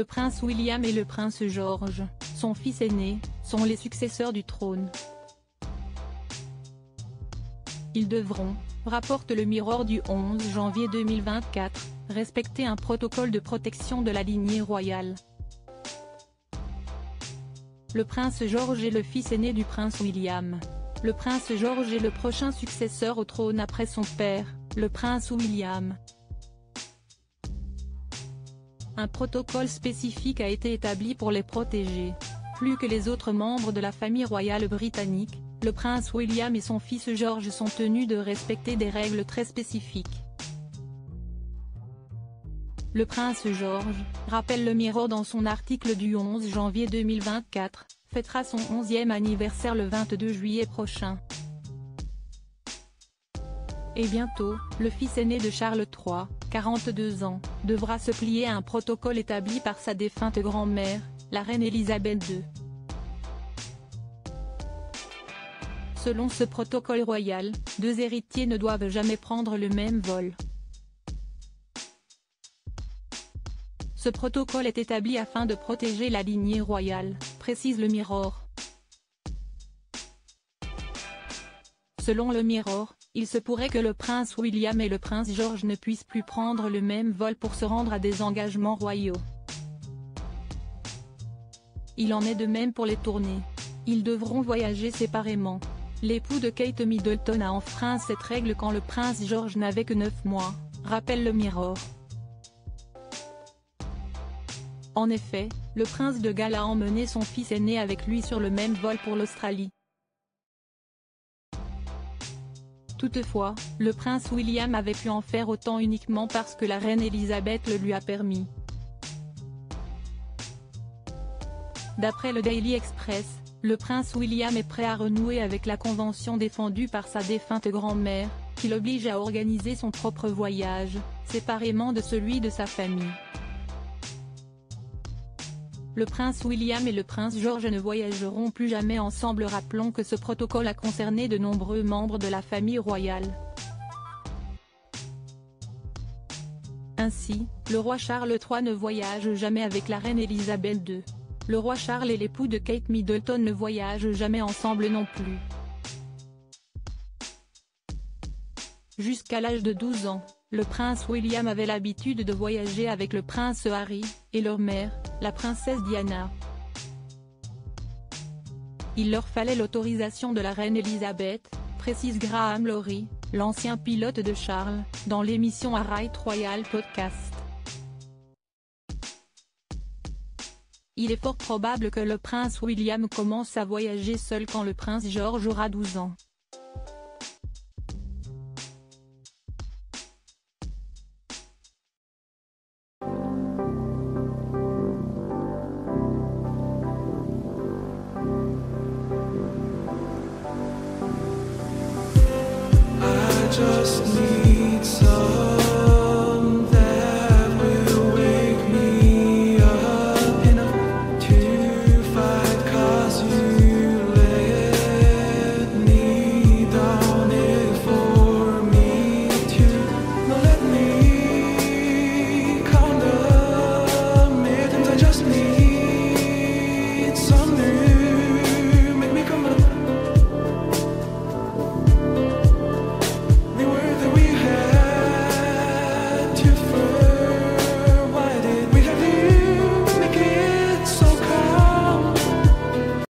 Le prince William et le prince George, son fils aîné, sont les successeurs du trône. Ils devront, rapporte le Mirror du 11 janvier 2024, respecter un protocole de protection de la lignée royale. Le prince George est le fils aîné du prince William. Le prince George est le prochain successeur au trône après son père, le prince William. Un protocole spécifique a été établi pour les protéger. Plus que les autres membres de la famille royale britannique, le prince William et son fils George sont tenus de respecter des règles très spécifiques. Le prince George, rappelle le Mirror dans son article du 11 janvier 2024, fêtera son 11e anniversaire le 22 juillet prochain. Et bientôt, le fils aîné de Charles III, 42 ans, devra se plier à un protocole établi par sa défunte grand-mère, la reine Elisabeth II. Selon ce protocole royal, deux héritiers ne doivent jamais prendre le même vol. Ce protocole est établi afin de protéger la lignée royale, précise le Mirror. Selon le Mirror, il se pourrait que le prince William et le prince George ne puissent plus prendre le même vol pour se rendre à des engagements royaux. Il en est de même pour les tournées. Ils devront voyager séparément. L'époux de Kate Middleton a enfreint cette règle quand le prince George n'avait que 9 mois, rappelle le Mirror. En effet, le prince de Galles a emmené son fils aîné avec lui sur le même vol pour l'Australie. Toutefois, le prince William avait pu en faire autant uniquement parce que la reine Elisabeth le lui a permis. D'après le Daily Express, le prince William est prêt à renouer avec la convention défendue par sa défunte grand-mère, qui l'oblige à organiser son propre voyage, séparément de celui de sa famille. Le prince William et le prince George ne voyageront plus jamais ensemble. Rappelons que ce protocole a concerné de nombreux membres de la famille royale. Ainsi, le roi Charles III ne voyage jamais avec la reine Elisabeth II. Le roi Charles et l'époux de Kate Middleton ne voyagent jamais ensemble non plus. Jusqu'à l'âge de 12 ans, le prince William avait l'habitude de voyager avec le prince Harry, et leur mère, la princesse Diana. Il leur fallait l'autorisation de la reine Elisabeth, précise Graham Laurie, l'ancien pilote de Charles, dans l'émission A Right Royal Podcast. Il est fort probable que le prince William commence à voyager seul quand le prince George aura 12 ans. Just need